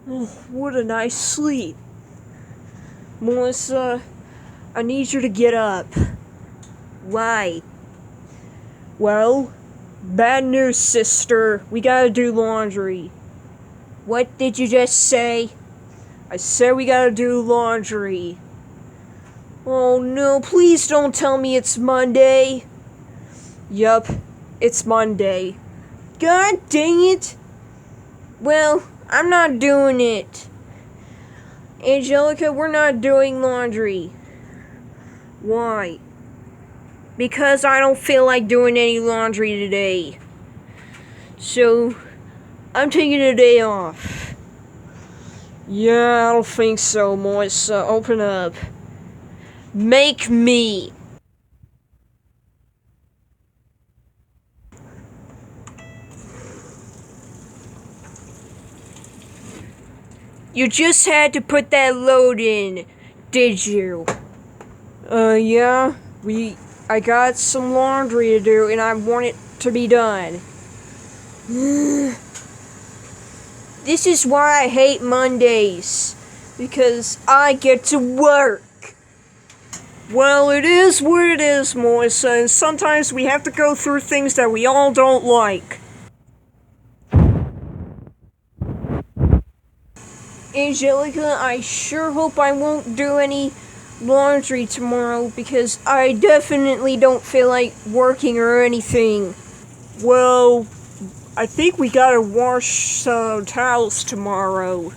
Oh, what a nice sleep. Melissa, I need you to get up. Why? Well, bad news, sister. We gotta do laundry. What did you just say? I said we gotta do laundry. Oh no, please don't tell me it's Monday. Yup, it's Monday. God dang it. Well, I'm not doing it. Angelica, we're not doing laundry. Why? Because I don't feel like doing any laundry today. So, I'm taking a day off. Yeah, I don't think so, Melissa. Open up. Make me. You just had to put that load in, did you? Yeah. I got some laundry to do and I want it to be done. This is why I hate Mondays. Because I get to work. Well, it is what it is, Melissa, and sometimes we have to go through things that we all don't like. Angelica, I sure hope I won't do any laundry tomorrow because I definitely don't feel like working or anything. Well, I think we gotta wash some towels tomorrow.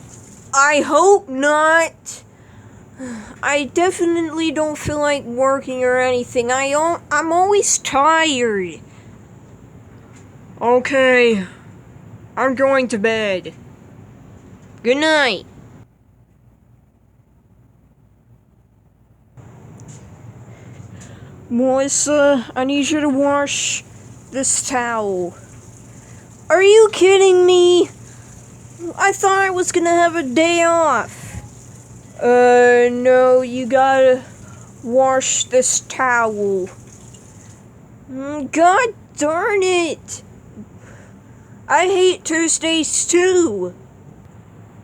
I hope not. I definitely don't feel like working or anything. I'm always tired. Okay, I'm going to bed. Good night. Melissa, I need you to wash this towel. Are you kidding me? I thought I was gonna have a day off. No, you gotta wash this towel. God darn it. I hate Tuesdays too.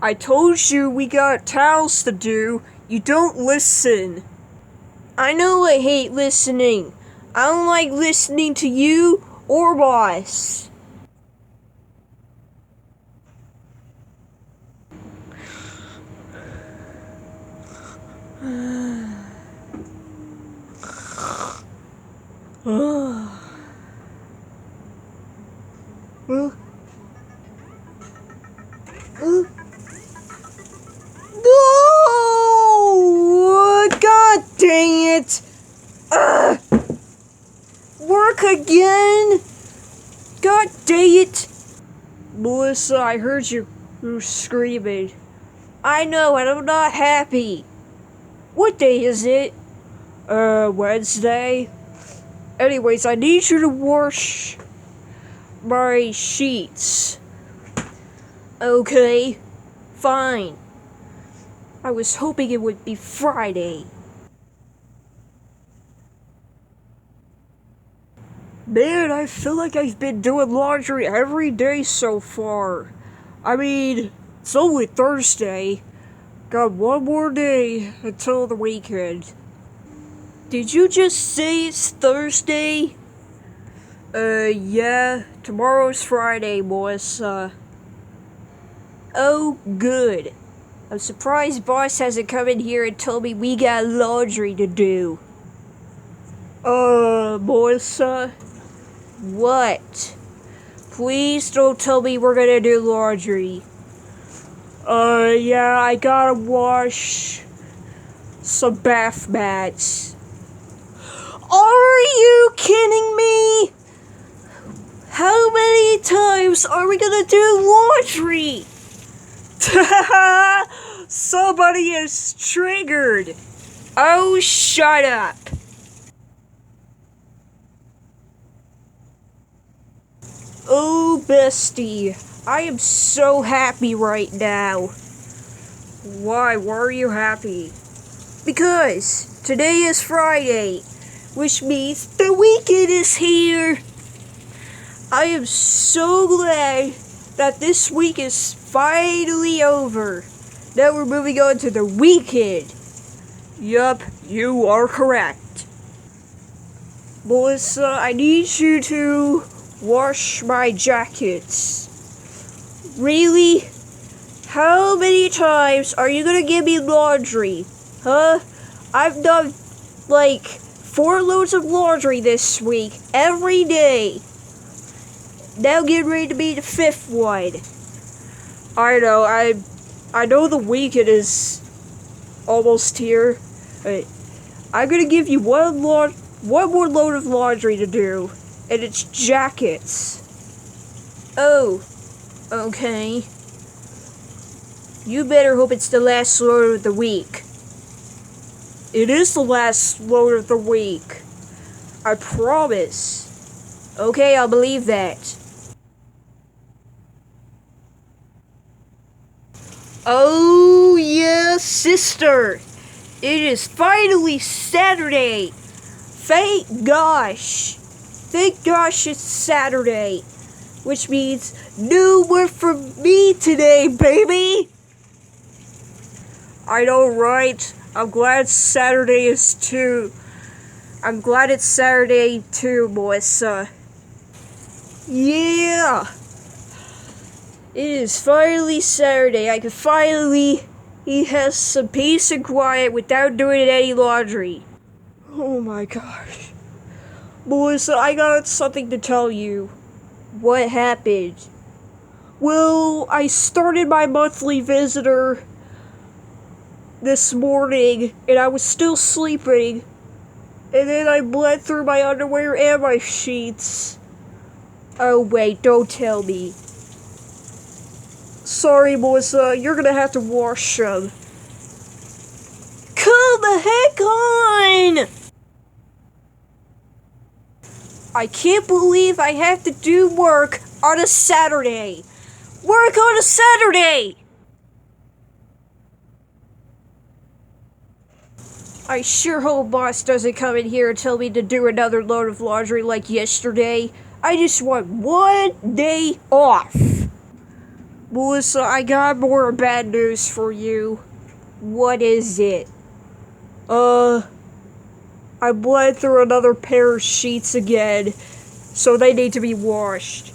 I told you we got towels to do. You don't listen. I know I hate listening. I don't like listening to you or boss. No! God dang it! Work again? God dang it! Melissa, I heard you screaming. I know, and I'm not happy. What day is it? Wednesday. Anyways, I need you to wash my sheets. Okay, fine. I was hoping it would be Friday. Man, I feel like I've been doing laundry every day so far. I mean, it's only Thursday. Got one more day until the weekend. Did you just say it's Thursday? Yeah. Tomorrow's Friday, boys. Oh, good. I'm surprised boss hasn't come in here and told me we got laundry to do. Boys, What? Please don't tell me we're gonna do laundry. Yeah, I gotta wash some bath mats. Are you kidding me? How many times are we gonna do laundry? Somebody is triggered. Oh, shut up. Oh, bestie, I am so happy right now. Why? Why are you happy? Because today is Friday, which means the weekend is here. I am so glad that this week is finally over. Now we're moving on to the weekend. Yup, you are correct. Melissa, I need you to wash my jackets. Really? How many times are you gonna give me laundry? Huh? I've done like 4 loads of laundry this week, every day. Now get ready to be the 5th one. I know, I know the weekend is almost here. I'm gonna give you one more load of laundry to do, and it's jackets. Oh, okay. You better hope it's the last load of the week. It is the last load of the week. I promise. Okay, I'll believe that. Oh, yeah, sister. It is finally Saturday. Thank gosh. Thank gosh it's Saturday. Which means no work for me today, baby. I know, right? I'm glad Saturday is too. I'm glad it's Saturday too, Melissa. Yeah. It is finally Saturday. I can finally have some peace and quiet without doing any laundry. Oh my gosh. Melissa, I got something to tell you. What happened? Well, I started my monthly visitor this morning, and I was still sleeping. And then I bled through my underwear and my sheets. Oh wait, don't tell me. Sorry, Melissa, you're gonna have to wash them. Come the heck on! I can't believe I have to do work on a Saturday. Work on a Saturday! I sure hope boss doesn't come in here and tell me to do another load of laundry like yesterday. I just want one day off. Melissa, I got more bad news for you. What is it? I bled through another pair of sheets again, so they need to be washed.